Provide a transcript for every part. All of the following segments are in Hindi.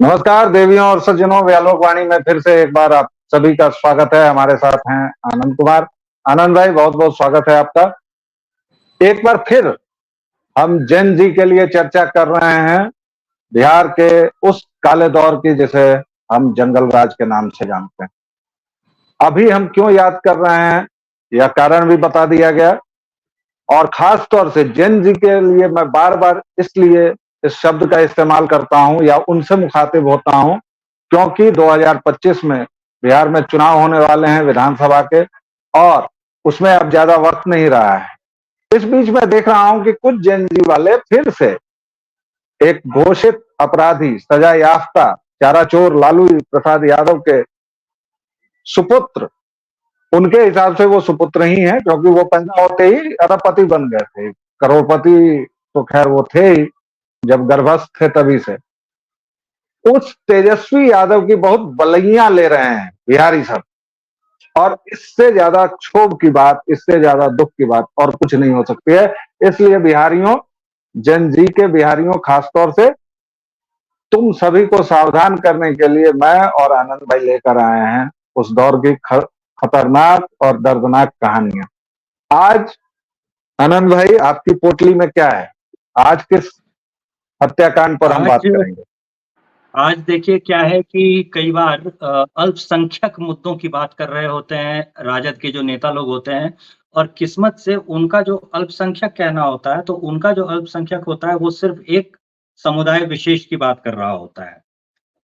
नमस्कार देवियों और सज्जनों, व्यालोक वाणी में फिर से एक बार आप सभी का स्वागत है। हमारे साथ हैं आनंद कुमार। आनंद भाई, बहुत बहुत स्वागत है आपका। एक बार फिर हम जेन जी के लिए चर्चा कर रहे हैं, बिहार के उस काले दौर की जिसे हम जंगल राज के नाम से जानते हैं। अभी हम क्यों याद कर रहे हैं, यह कारण भी बता दिया गया। और खास तौर से जेन जी के लिए मैं बार बार इसलिए इस शब्द का इस्तेमाल करता हूं या उनसे मुखातिब होता हूं, क्योंकि 2025 में बिहार में चुनाव होने वाले हैं विधानसभा के, और उसमें अब ज्यादा वक्त नहीं रहा है। इस बीच में देख रहा हूं कि कुछ जेन जी वाले फिर से एक घोषित अपराधी, सजा याफ्ता चारा चोर लालू प्रसाद यादव के सुपुत्र, उनके हिसाब से वो सुपुत्र ही हैं, क्योंकि वो पैदा होते ही अरबपति बन गए थे। करोड़पति तो खैर वो थे ही जब गर्भस्थ थे तभी से। उस तेजस्वी यादव की बहुत बलैया ले रहे हैं बिहारी सब, और इससे ज्यादा क्षोभ की बात, इससे ज्यादा दुख की बात और कुछ नहीं हो सकती है। इसलिए बिहारियों, जन जी के बिहारियों, खासतौर से तुम सभी को सावधान करने के लिए मैं और आनंद भाई लेकर आए हैं उस दौर की खतरनाक और दर्दनाक कहानियां। आज आनंद भाई, आपकी पोटली में क्या है? आज किस हत्याकांड पर हम बात आज करेंगे? आज देखिए क्या है कि कई बार अल्पसंख्यक मुद्दों की बात कर रहे होते हैं राजद के जो नेता लोग होते हैं, और किस्मत से उनका जो अल्पसंख्यक कहना होता है, तो उनका जो अल्पसंख्यक होता है वो सिर्फ एक समुदाय विशेष की बात कर रहा होता है।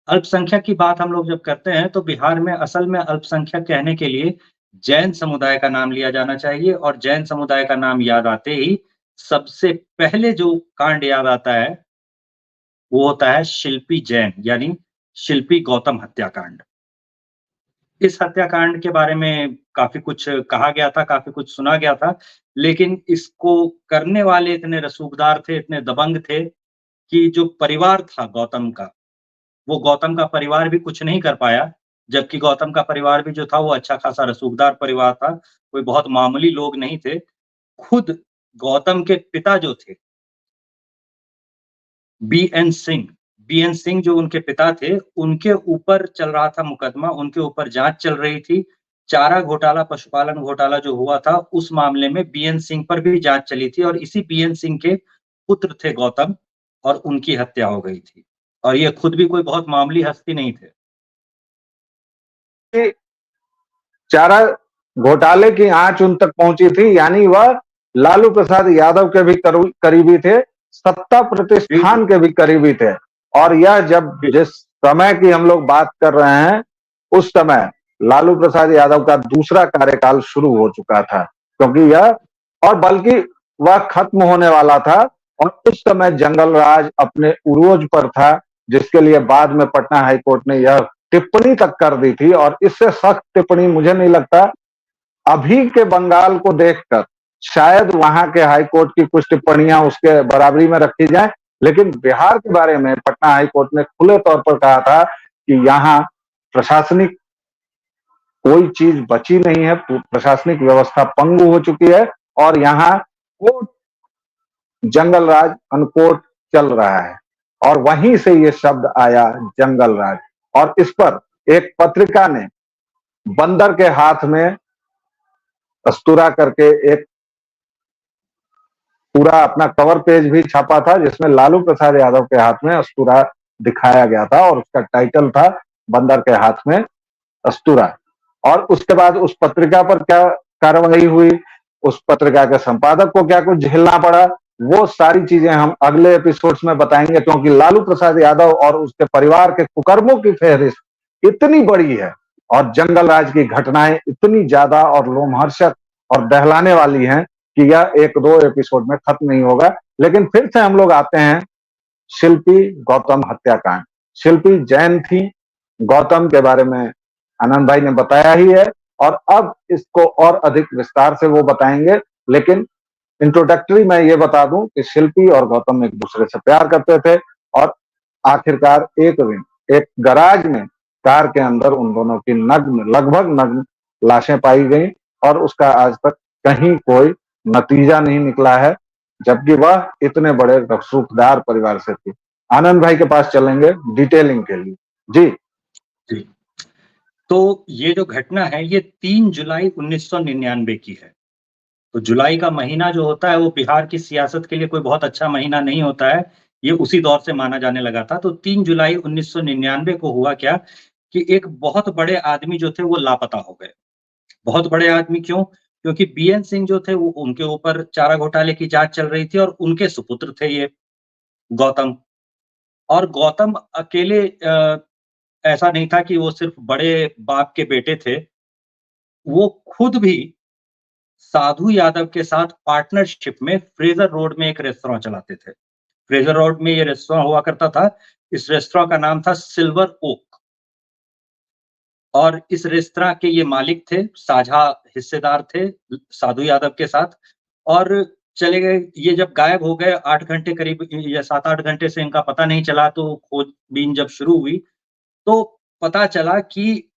अल्पसंख्यक की बात हम लोग जब करते हैं तो बिहार में असल में अल्पसंख्यक कहने के लिए जैन समुदाय का नाम लिया जाना चाहिए, और जैन समुदाय का नाम याद आते ही सबसे पहले जो कांड याद आता है वो होता है शिल्पी जैन, यानी शिल्पी गौतम हत्याकांड। इस हत्याकांड के बारे में काफ़ी कुछ कहा गया था, काफ़ी कुछ सुना गया था, लेकिन इसको करने वाले इतने रसूखदार थे, इतने दबंग थे कि जो परिवार था गौतम का, वो गौतम का परिवार भी कुछ नहीं कर पाया, जबकि गौतम का परिवार भी जो था वो अच्छा खासा रसूखदार परिवार था, कोई बहुत मामूली लोग नहीं थे। खुद गौतम के पिता जो थे बीएन सिंह। बीएन सिंह जो उनके पिता थे, उनके ऊपर चल रहा था मुकदमा, उनके ऊपर जाँच चल रही थी। चारा घोटाला, पशुपालन घोटाला जो हुआ था, उस मामले में बीएन सिंह पर भी जाँच चली थी, और इसी बीएन सिंह के पुत्र थे गौतम, और उनकी हत्या हो गई थी। और ये खुद भी कोई बहुत मामूली हस्ती नहीं थे। चारा घोटाले की आंच उन तक पहुंची थी, यानी वह लालू प्रसाद यादव के भी करीबी थे, सत्ता जी, जी। प्रतिष्ठान के भी करीबी थे। और यह जब जी, जिस समय की हम लोग बात कर रहे हैं, उस समय लालू प्रसाद यादव का दूसरा कार्यकाल शुरू हो चुका था, क्योंकि यह, और बल्कि वह खत्म होने वाला था। और उस समय जंगल राज अपने उरोज पर था, जिसके लिए बाद में पटना हाईकोर्ट ने यह टिप्पणी तक कर दी थी। और इससे सख्त टिप्पणी मुझे नहीं लगता अभी के बंगाल को देखकर शायद वहां के हाईकोर्ट की कुछ टिप्पणियां उसके बराबरी में रखी जाए। लेकिन बिहार के बारे में पटना हाईकोर्ट ने खुले तौर पर कहा था कि यहाँ प्रशासनिक कोई चीज बची नहीं है, प्रशासनिक व्यवस्था पंगु हो चुकी है, और यहाँ कोर्ट, जंगल राज अनकोट चल रहा है। और वहीं से ये शब्द आया, जंगल राज। और इस पर एक पत्रिका ने बंदर के हाथ में कस्तूरा करके एक पूरा अपना कवर पेज भी छापा था, जिसमें लालू प्रसाद यादव के हाथ में अस्तूरा दिखाया गया था, और उसका टाइटल था बंदर के हाथ में अस्तूरा। और उसके बाद उस पत्रिका पर क्या कार्रवाई हुई, उस पत्रिका के संपादक को क्या कुछ झेलना पड़ा, वो सारी चीजें हम अगले एपिसोड्स में बताएंगे। क्योंकि लालू प्रसाद यादव और उसके परिवार के कुकर्मों की फहरिस्त इतनी बड़ी है, और जंगल राज की घटनाएं इतनी ज्यादा और लोमहर्षक और दहलाने वाली हैं कि यह एक दो एपिसोड में खत्म नहीं होगा। लेकिन फिर से हम लोग आते हैं शिल्पी गौतम हत्याकांड। शिल्पी जैन थी, गौतम के बारे में आनंद भाई ने बताया ही है, और अब इसको और अधिक विस्तार से वो बताएंगे। लेकिन इंट्रोडक्टरी मैं ये बता दूं कि शिल्पी और गौतम एक दूसरे से प्यार करते थे, और आखिरकार एक दिन एक गराज में कार के अंदर उन दोनों की नग्न, लगभग नग्न लाशें पाई गई, और उसका आज तक कहीं कोई नतीजा नहीं निकला है, जबकि वह इतने बड़े रसूखदार परिवार से थी। आनंद भाई के पास चलेंगे डिटेलिंग के लिए। जी जी। तो ये जो घटना है ये 3 जुलाई 1999 की है। तो जुलाई का महीना जो होता है वो बिहार की सियासत के लिए कोई बहुत अच्छा महीना नहीं होता है। ये उसी दौर से माना जाने लगा था। तो 3 जुलाई 1999 को हुआ क्या कि एक बहुत बड़े आदमी जो थे वो लापता हो गए। बहुत बड़े आदमी क्यों? क्योंकि बीएन सिंह जो थे वो उनके ऊपर चारा घोटाले की जाँच चल रही थी और उनके सुपुत्र थे ये गौतम। और गौतम अकेले ऐसा नहीं था कि वो सिर्फ़ बड़े बाप के बेटे थे, वो खुद भी साधु यादव के साथ पार्टनरशिप में फ्रेज़र रोड में एक रेस्तरां चलाते थे। फ्रेज़र रोड में ये रेस्तरां हुआ करता था, इस रेस्तरां का नाम था सिल्वर ओक और इस रेस्तरां के ये मालिक थे, साझा हिस्सेदार थे साधु यादव के साथ और चले गए ये जब गायब हो गए 8 घंटे करीब या 7-8 घंटे से इनका पता नहीं चला तो खोजबीन जब शुरू हुई, तो पता चला कि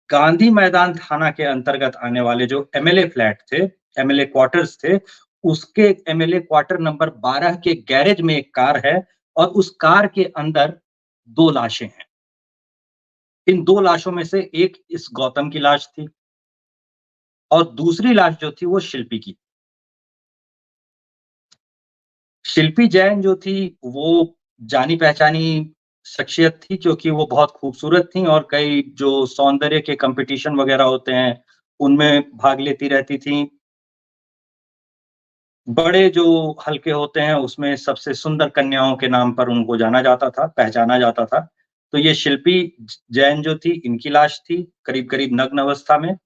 गांधी मैदान थाना के अंतर्गत आने वाले जो एमएलए फ्लैट थे, एमएलए क्वार्टर्स थे, उसके एमएलए क्वार्टर नंबर 12 के गैरेज में एक कार है और उस कार के अंदर 2 लाशें हैं। इन 2 लाशों में से एक इस गौतम की लाश थी और दूसरी लाश जो थी वो शिल्पी की। शिल्पी जैन जो थी वो जानी-पहचानी शख्सियत थी क्योंकि वो बहुत खूबसूरत थीं और कई जो सौंदर्य के कॉम्पिटिशन वगैरह होते हैं, उनमें भाग लेती रहती थीं। बड़े जो हल्के होते हैं उसमें सबसे सुंदर कन्याओं के नाम पर उनको जाना जाता था, पहचाना जाता था। तो ये शिल्पी जैन जो थी इनकी लाश थी, करीब-करीब नग्न अवस्था में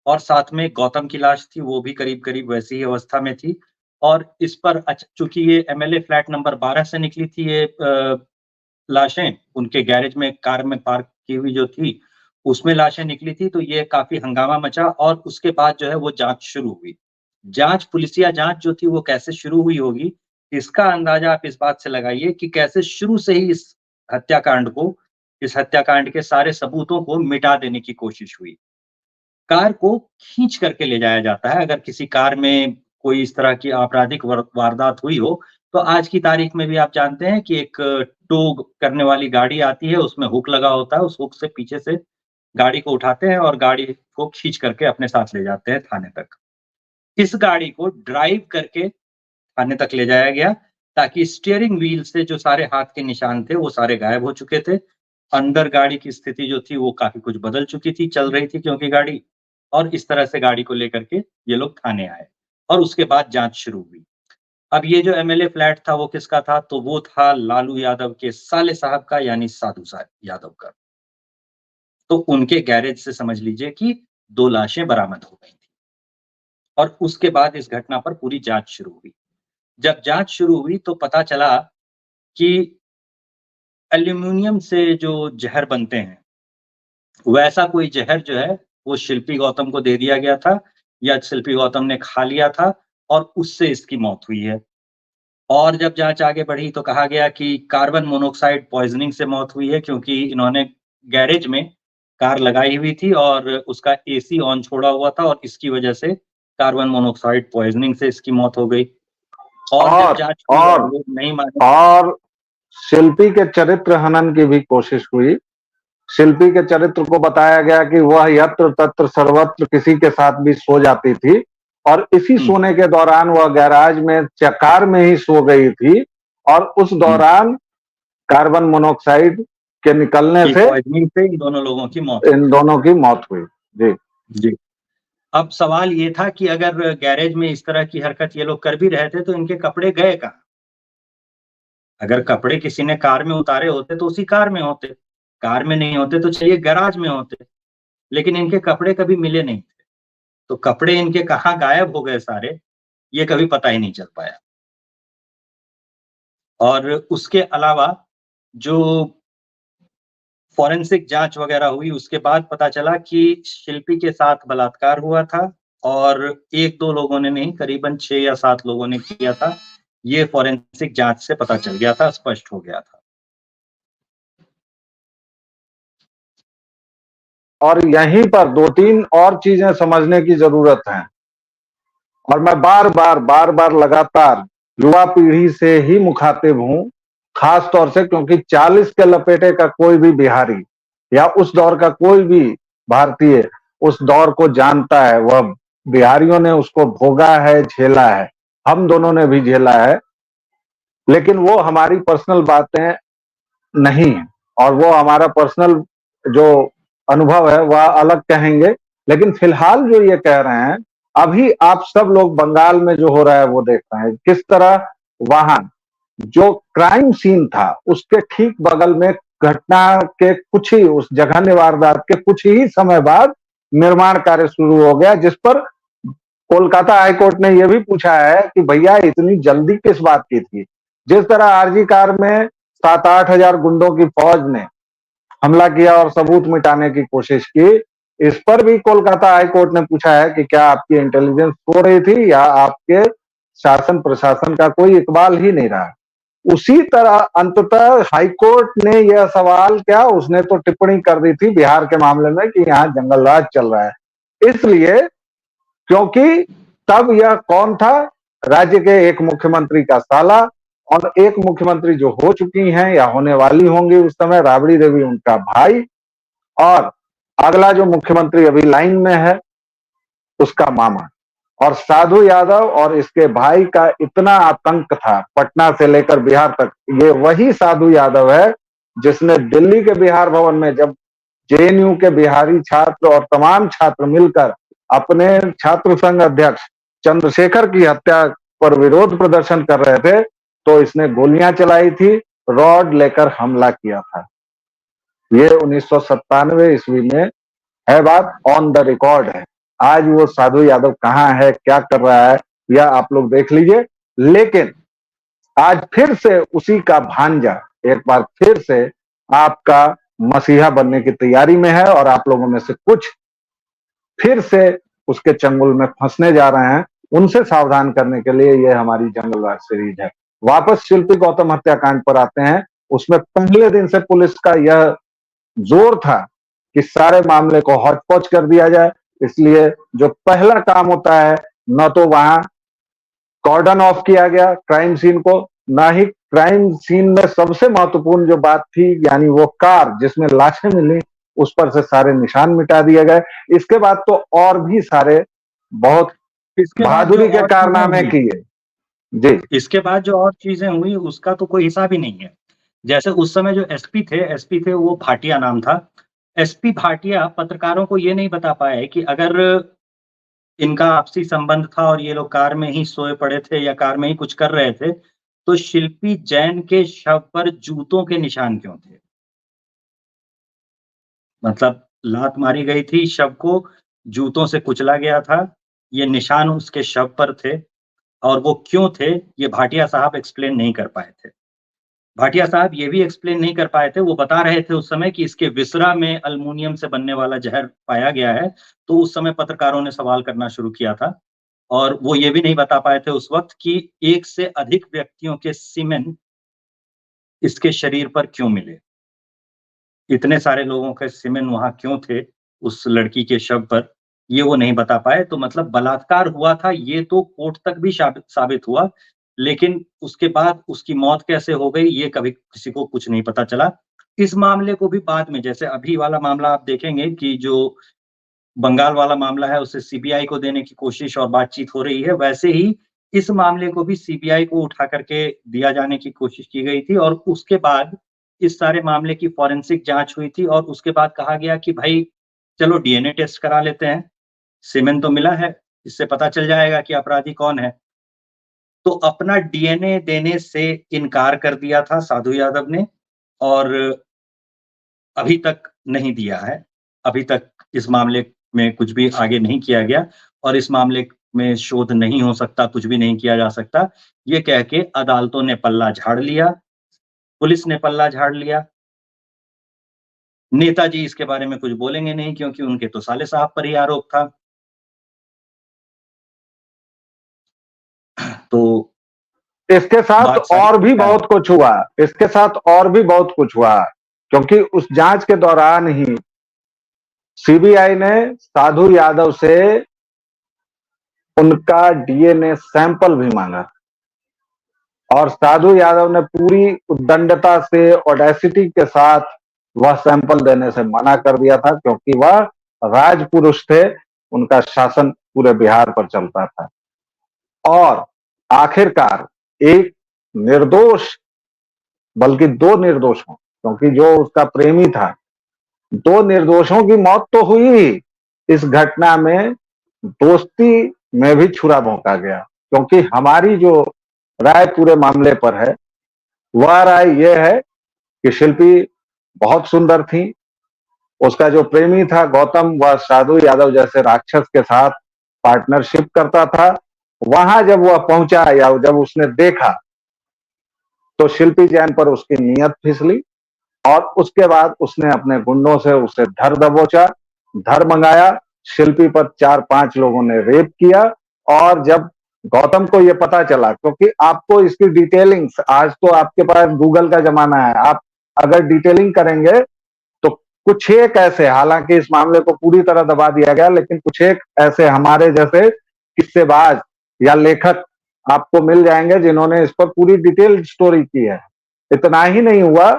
और साथ में गौतम की लाश थी, वो भी करीब-करीब वैसी ही अवस्था में थी और इस पर चूँकि ये एमएलए फ्लैट नंबर 12 से निकली थी ये लाशें, उनके गैरेज में कार में पार्क की हुई जो थी, उसमें लाशें निकली थी, तो ये काफ़ी हंगामा मचा और उसके बाद जो है वो जाँच शुरू हुई। जाँच पुलिसिया जाँच जो थी वो कैसे शुरू हुई होगी, इसका अंदाज़ा आप इस बात से लगाइए कि कैसे शुरू से ही इस हत्याकांड के सारे सबूतों को मिटा देने की कोशिश हुई। कार को खींच करके ले जाया जाता है, अगर किसी कार में कोई इस तरह की आपराधिक वारदात हुई हो, तो आज की तारीख में भी आप जानते हैं कि एक टो करने वाली गाड़ी आती है, उसमें हुक लगा होता है, उस हुक से पीछे से गाड़ी को उठाते हैं और गाड़ी को खींच करके अपने साथ ले जाते हैं थाने तक। इस गाड़ी को ड्राइव करके थाने तक ले जाया गया, ताकि स्टीयरिंग व्हील से जो सारे हाथ के निशान थे, वो सारे गायब हो चुके थे। अंदर गाड़ी की स्थिति जो थी, वो काफ़ी कुछ बदल चुकी थी, चल रही थी क्योंकि गाड़ी और इस तरह से गाड़ी को लेकर के ये लोग थाने आए और उसके बाद जाँच शुरू हुई। अब ये जो एमएलए फ्लैट था, वो किसका था? तो वो था लालू यादव के साले साहब का, यानी साधु यादव का। तो उनके गैरेज से समझ लीजिए कि 2 लाशें बरामद हो गई थी और उसके बाद इस घटना पर पूरी जाँच शुरू हुई। जब जाँच शुरू हुई तो पता चला कि एल्यूमीनियम से जो ज़हर बनते हैं, वैसा कोई ज़हर जो है वो शिल्पी गौतम को दे दिया गया था या शिल्पी गौतम ने खा लिया था और उससे इसकी मौत हुई है। और जब जाँच आगे बढ़ी तो कहा गया कि कार्बन मोनोक्साइड पॉइज़निंग से मौत हुई है क्योंकि इन्होंने गैरेज में कार लगाई हुई थी और उसका एसी ऑन छोड़ा हुआ था और इसकी वजह से कार्बन मोनोक्साइड पॉइज़निंग से इसकी मौत हो गई। और जब और जाँच हुई और और लोग नहीं माने। और शिल्पी के चरित्र हनन की भी कोशिश हुई। शिल्पी के चरित्र को बताया गया कि वह यत्र तत्र सर्वत्र किसी के साथ भी सो जाती थी और इसी हुँ, सोने के दौरान वह गैराज में कार में ही सो गई थी और उस हुँ। दौरान कार्बन मोनोक्साइड के निकलने की से पॉइज़निंग से इन दोनों लोगों की मौत हो इन गई। दोनों की मौत हुई। जी जी। अब सवाल ये था कि अगर गैरेज में इस तरह की हरकत ये लोग कर भी रहे थे, तो इनके कपड़े गए कहाँ? अगर कपड़े किसी ने कार में उतारे होते, तो उसी कार में होते। कार में नहीं होते, तो चलिए गैराज में होते, लेकिन इनके कपड़े कभी मिले नहीं थे। तो कपड़े इनके कहाँ गायब हो गए सारे, ये कभी पता ही नहीं चल पाया। और उसके अलावा जो फॉरेंसिक जाँच वगैरह हुई, उसके बाद पता चला कि शिल्पी के साथ बलात्कार हुआ था और 1-2 लोगों ने नहीं, करीबन 6 या 7 लोगों ने किया था। ये फॉरेंसिक जाँच से पता चल गया था, स्पष्ट हो गया था। और यहीं पर 2-3 और चीजें समझने की जरूरत है और मैं बार बार लगातार युवा पीढ़ी से ही मुखातिब हूं खास तौर से क्योंकि 40 के लपेटे का कोई भी बिहारी या उस दौर का कोई भी भारतीय उस दौर को जानता है। वह बिहारियों ने उसको भोगा है, झेला है, हम दोनों ने भी झेला है, लेकिन वो हमारी पर्सनल बातें नहीं है और वो हमारा पर्सनल जो अनुभव है वह अलग कहेंगे। लेकिन फिलहाल जो ये कह रहे हैं, अभी आप सब लोग बंगाल में जो हो रहा है वो देख रहे हैं, किस तरह वहां जो क्राइम सीन था उसके ठीक बगल में घटना के कुछ ही उस जघन्य वारदात के कुछ ही समय बाद निर्माण कार्य शुरू हो गया, जिस पर कोलकाता हाईकोर्ट ने यह भी पूछा है कि भैया इतनी जल्दी किस बात की थी। जिस तरह आरजी कार में 7-8 हजार गुंडों की फौज ने हमला किया और सबूत मिटाने की कोशिश की, इस पर भी कोलकाता हाईकोर्ट ने पूछा है कि क्या आपकी इंटेलिजेंस सो रही थी या आपके शासन प्रशासन का कोई इकबाल ही नहीं रहा। उसी तरह अंततः हाईकोर्ट ने यह सवाल क्या, उसने तो टिप्पणी कर दी थी बिहार के मामले में कि यहाँ जंगल राज चल रहा है। इसलिए क्योंकि तब यह कौन था, राज्य के एक मुख्यमंत्री का साला और एक मुख्यमंत्री जो हो चुकी हैं या होने वाली होंगी उस समय, राबड़ी देवी उनका भाई, और अगला जो मुख्यमंत्री अभी लाइन में है उसका मामा। और साधु यादव और इसके भाई का इतना आतंक था पटना से लेकर बिहार तक। ये वही साधु यादव है जिसने दिल्ली के बिहार भवन में जब जेएनयू के बिहारी छात्र और तमाम छात्र मिलकर अपने छात्र संघ अध्यक्ष चंद्रशेखर की हत्या पर विरोध प्रदर्शन कर रहे थे, तो इसने गोलियां चलाई थी, रॉड लेकर हमला किया था। ये 1997 ईस्वी में है, बात ऑन द रिकॉर्ड है। आज वो साधु यादव कहाँ है, क्या कर रहा है, यह आप लोग देख लीजिए। लेकिन आज फिर से उसी का भांजा एक बार फिर से आपका मसीहा बनने की तैयारी में है और आप लोगों में से कुछ फिर से उसके चंगुल में फंसने जा रहे हैं। उनसे सावधान करने के लिए ये हमारी जंगलराज सीरीज है। वापस शिल्पी गौतम हत्याकांड पर आते हैं। उसमें पहले दिन से पुलिस का यह जोर था कि सारे मामले को हौच पौच कर दिया जाए। इसलिए जो पहला काम होता है, न तो वहां कॉर्डन ऑफ किया गया क्राइम सीन को, ना ही क्राइम सीन में सबसे महत्वपूर्ण जो बात थी यानी वो कार जिसमें लाशें मिली उस पर से सारे निशान मिटा दिए गए। इसके बाद तो और भी सारे बहुत इसके बाद जो बहादुरी के और कारनामे चीजें हुई, किए। जी इसके बाद जो और चीजें हुई उसका तो कोई हिसाब ही नहीं है। जैसे उस समय जो एसपी थे वो भाटिया नाम था। एसपी भाटिया पत्रकारों को ये नहीं बता पाए कि अगर इनका आपसी संबंध था और ये लोग कार में ही सोए पड़े थे या कार में ही कुछ कर रहे थे, तो शिल्पी जैन के शव पर जूतों के निशान क्यों थे? मतलब लात मारी गई थी, शव को जूतों से कुचला गया था, ये निशान उसके शव पर थे और वो क्यों थे, ये भाटिया साहब एक्सप्लेन नहीं कर पाए थे। भाटिया साहब ये भी एक्सप्लेन नहीं कर पाए थे, वो बता रहे थे उस समय कि इसके विसरा में एल्युमिनियम से बनने वाला ज़हर पाया गया है, तो उस समय पत्रकारों ने सवाल करना शुरू किया था और वो ये भी नहीं बता पाए थे उस वक़्त कि 1 से अधिक व्यक्तियों के सीमेन इसके शरीर पर क्यों मिले? इतने सारे लोगों के सीमेन वहाँ क्यों थे उस लड़की के शव पर, ये वो नहीं बता पाए। तो मतलब बलात्कार हुआ था ये तो कोर्ट तक भी साबित हुआ, लेकिन उसके बाद उसकी मौत कैसे हो गई ये कभी किसी को कुछ नहीं पता चला। इस मामले को भी बाद में जैसे अभी वाला मामला आप देखेंगे कि जो बंगाल वाला मामला है उसे सीबीआई को देने की कोशिश और बातचीत हो रही है, वैसे ही इस मामले को भी सीबीआई को उठा करके दिया जाने की कोशिश की गई थी और उसके बाद इस सारे मामले की फॉरेंसिक जाँच हुई थी और उसके बाद कहा गया कि भाई चलो डीएनए टेस्ट करा लेते हैं, सीमेन तो मिला है, इससे पता चल जाएगा कि अपराधी कौन है। तो अपना डीएनए देने से इनकार कर दिया था साधु यादव ने और अभी तक नहीं दिया है। अभी तक इस मामले में कुछ भी आगे नहीं किया गया और इस मामले में शोध नहीं हो सकता, कुछ भी नहीं किया जा सकता। ये कह के अदालतों ने पल्ला झाड़ लिया, पुलिस ने पल्ला झाड़ लिया। नेताजी इसके बारे में कुछ बोलेंगे नहीं क्योंकि उनके तो साले साहब पर ही आरोप था। तो इसके साथ बात सारी और भी क्या है? बहुत कुछ हुआ, इसके साथ और भी बहुत कुछ हुआ, क्योंकि उस जांच के दौरान ही सीबीआई ने साधु यादव से उनका डीएनए सैंपल भी मांगा और साधु यादव ने पूरी उद्दंडता से, ऑडेसिटी के साथ वह सैंपल देने से मना कर दिया था, क्योंकि वह राजपुरुष थे, उनका शासन पूरे बिहार पर चलता था। और आखिरकार एक निर्दोष, बल्कि दो निर्दोषों, क्योंकि जो उसका प्रेमी था, दो निर्दोषों की मौत तो हुई ही, इस घटना में दोस्ती में भी छुरा भोंका गया। क्योंकि हमारी जो राय पूरे मामले पर है, वह राय यह है कि शिल्पी बहुत सुंदर थी, उसका जो प्रेमी था गौतम, वह साधु यादव जैसे राक्षस के साथ पार्टनरशिप करता था। वहां जब वह पहुंचा या जब उसने देखा, तो शिल्पी जैन पर उसकी नीयत फिसली, और उसके बाद उसने अपने गुंडों से उसे धर दबोचा, धर मंगाया। शिल्पी पर 4-5 लोगों ने रेप किया। और जब गौतम को यह पता चला, क्योंकि आपको इसकी डिटेलिंग्स, आज तो आपके पास गूगल का जमाना है, आप अगर डिटेलिंग करेंगे तो कुछ एक ऐसे, हालांकि इस मामले को पूरी तरह दबा दिया गया, लेकिन कुछ एक ऐसे हमारे जैसे किस्सेबाज या लेखक आपको मिल जाएंगे जिन्होंने इस पर पूरी डिटेल स्टोरी की है। इतना ही नहीं हुआ,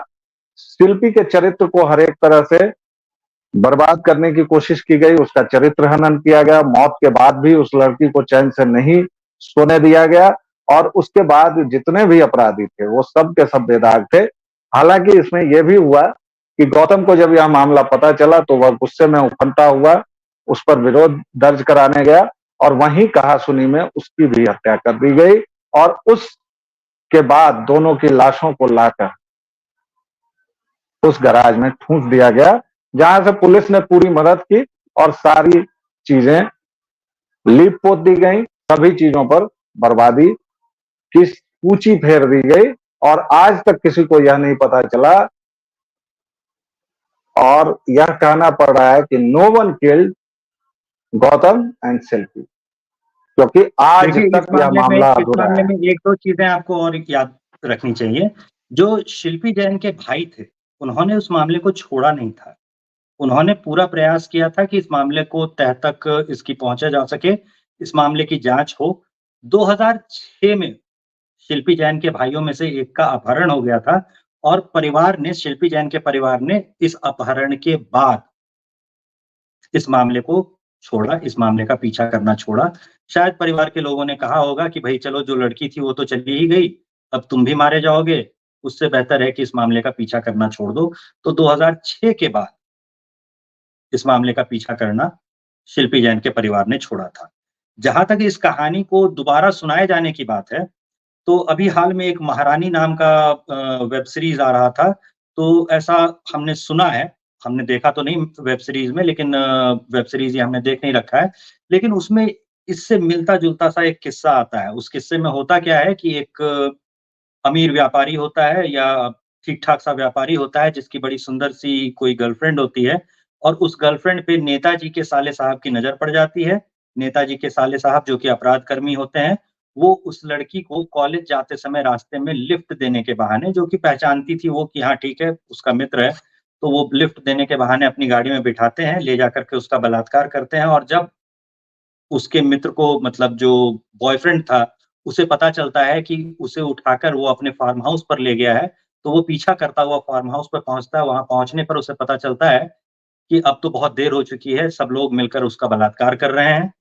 शिल्पी के चरित्र को हर एक तरह से बर्बाद करने की कोशिश की गई, उसका चरित्र हनन किया गया, मौत के बाद भी उस लड़की को चैन से नहीं सोने दिया गया। और उसके बाद जितने भी अपराधी थे वो सब के सब बेदाग थे। हालांकि इसमें यह भी हुआ कि गौतम को जब यह मामला पता चला तो वह गुस्से में उफनता हुआ उस पर विरोध दर्ज कराने गया, और वहीं कहा सुनी में उसकी भी हत्या कर दी गई। और उसके बाद दोनों की लाशों को लाकर उस गैराज में ठूंस दिया गया, जहां से पुलिस ने पूरी मदद की और सारी चीजें लीप पोत दी गई, सभी चीजों पर बर्बादी की पूंची फेर दी गई, और आज तक किसी को यह नहीं पता चला, और यह कहना पड़ रहा है कि no one killed Gautam and Shilpi, क्योंकि आज देखिए, तक यह मामला इस अधूरा मामले है। में 1-2 चीजें आपको और याद रखनी चाहिए। जो शिल्पी जैन के भाई थे, उन्होंने उस मामले को छोड़ा नहीं था। उन्होंने पूरा प्रयास किया था कि इस मामले को तह तक इसकी पहुँचा जा सके, इस मामले की जाँच हो। 2006 में शिल्पी जैन के भाइयों में से एक का अपहरण हो गया था, और परिवार ने, शिल्पी जैन के परिवार ने इस अपहरण के बाद इस मामले को छोड़ा, इस मामले का पीछा करना छोड़ा। शायद परिवार के लोगों ने कहा होगा कि भई चलो, जो लड़की थी वो तो चली ही गई, अब तुम भी मारे जाओगे, उससे बेहतर है कि इस मामले का पीछा करना छोड़ दो। तो 2006 के बाद इस मामले का पीछा करना शिल्पी जैन के परिवार ने छोड़ा था। जहाँ तक इस कहानी को दोबारा सुनाए जाने की बात है, तो अभी हाल में एक महारानी नाम का वेब सीरीज़ आ रहा था, तो ऐसा हमने सुना है, हमने देखा तो नहीं वेब सीरीज़ में, लेकिन वेब सीरीज़ ये हमने देख नहीं रखा है। लेकिन उसमें इससे मिलता-जुलता सा एक किस्सा आता है। उस किस्से में होता क्या है कि एक अमीर व्यापारी होता है, या ठीक-ठाक सा व्यापारी होता है, जिसकी बड़ी सुंदर-सी कोई गर्लफ्रेंड होती है, और उस गर्लफ्रेंड पे नेताजी के साले साहब की नज़र पड़ जाती है। नेताजी के साले साहब, जो कि अपराध कर्मी होते हैं, वो उस लड़की को कॉलेज जाते समय रास्ते में लिफ्ट देने के बहाने, जो कि पहचानती थी वो कि हाँ ठीक है, उसका मित्र है, तो वो लिफ्ट देने के बहाने अपनी गाड़ी में बिठाते हैं, ले जाकर के उसका बलात्कार करते हैं। और जब उसके मित्र को, मतलब जो बॉयफ्रेंड था, उसे पता चलता है कि उसे उठाकर वो अपने फार्म हाउस पर ले गया है, तो वो पीछा करता हुआ फार्म हाउस पर पहुँचता है। वहाँ पहुँचने पर उसे पता चलता है कि अब तो बहुत देर हो चुकी है, सब लोग मिलकर उसका बलात्कार कर रहे हैं,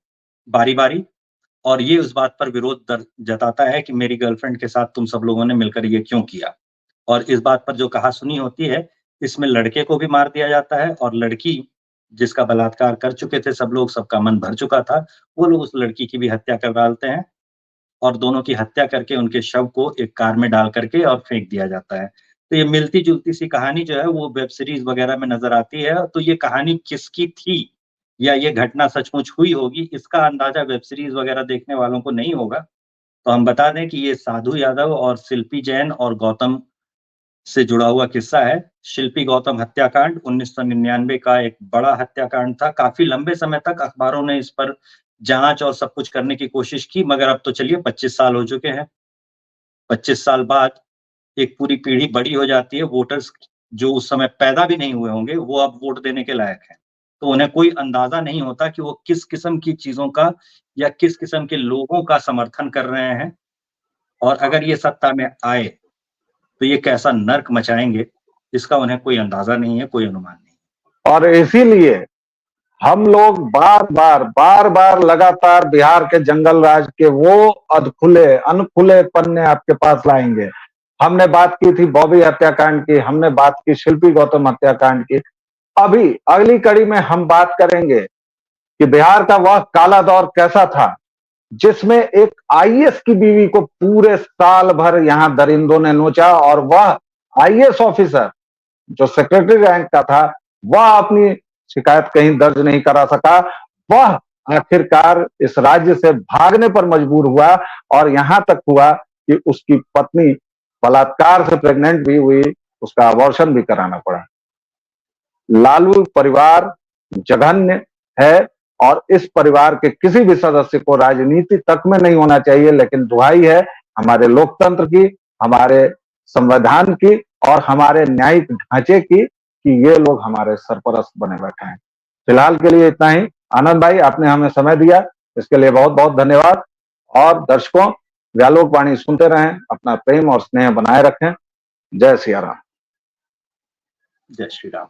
बारी-बारी। और ये उस बात पर विरोध जताता है कि मेरी गर्लफ्रेंड के साथ तुम सब लोगों ने मिलकर ये क्यों किया? और इस बात पर जो कहा-सुनी होती है, इसमें लड़के को भी मार दिया जाता है, और लड़की, जिसका बलात्कार कर चुके थे सब लोग, सबका मन भर चुका था, वो लोग उस लड़की की भी हत्या कर डालते हैं, और दोनों की हत्या करके उनके शव को एक कार में डाल करके और फेंक दिया जाता है। तो ये मिलती-जुलती सी कहानी जो है वो वेब सीरीज़ वगैरह में नज़र आती है। तो ये कहानी किसकी थी, या ये घटना सचमुच हुई होगी, इसका अंदाज़ा वेब सीरीज़ वगैरह देखने वालों को नहीं होगा। तो हम बता दें कि ये साधु यादव और शिल्पी जैन और गौतम से जुड़ा हुआ किस्सा है। शिल्पी गौतम हत्याकांड 1999 का एक बड़ा हत्याकांड था। काफ़ी लंबे समय तक अखबारों ने इस पर जाँच और सब कुछ करने की कोशिश की, मगर अब तो चलिए 25 साल हो चुके हैं। 25 साल बाद एक पूरी पीढ़ी बड़ी हो जाती है, वोटर्स जो उस समय पैदा भी नहीं हुए होंगे, वो अब वोट देने के लायक हैं। तो उन्हें कोई अंदाज़ा नहीं होता कि वो किस किस्म की चीज़ों का या किस किस्म के लोगों का समर्थन कर रहे हैं। और अगर ये सत्ता में आए तो ये कैसा नर्क मचाएंगे जिसका उन्हें कोई अंदाजा नहीं है, कोई अनुमान नहीं। और इसीलिए हम लोग बार बार लगातार बिहार के जंगल राज के वो अनखुले पन्ने आपके पास लाएंगे। हमने बात की थी बॉबी हत्याकांड की, हमने बात की शिल्पी गौतम हत्याकांड की। अभी अगली कड़ी में हम बात करेंगे कि बिहार का वह काला दौर कैसा था जिसमें एक आईएएस की बीवी को पूरे साल भर यहां दरिंदों ने नोचा, और वह आईएएस ऑफिसर जो सेक्रेटरी रैंक का था वह अपनी शिकायत कहीं दर्ज नहीं करा सका। वह आखिरकार इस राज्य से भागने पर मजबूर हुआ, और यहां तक हुआ कि उसकी पत्नी बलात्कार से प्रेग्नेंट भी हुई, उसका अबॉर्शन भी कराना पड़ा। लालू परिवार जघन्य है, और इस परिवार के किसी भी सदस्य को राजनीति तक में नहीं होना चाहिए। लेकिन दुहाई है हमारे लोकतंत्र की, हमारे संविधान की और हमारे न्यायिक ढांचे की कि ये लोग हमारे सरपरस्त बने बैठे हैं। फिलहाल के लिए इतना ही। आनंद भाई, आपने हमें समय दिया, इसके लिए बहुत बहुत धन्यवाद। और दर्शकों, व्यालोक वाणी सुनते रहें, अपना प्रेम और स्नेह बनाए रखें। जय सिया राम। जय श्री राम।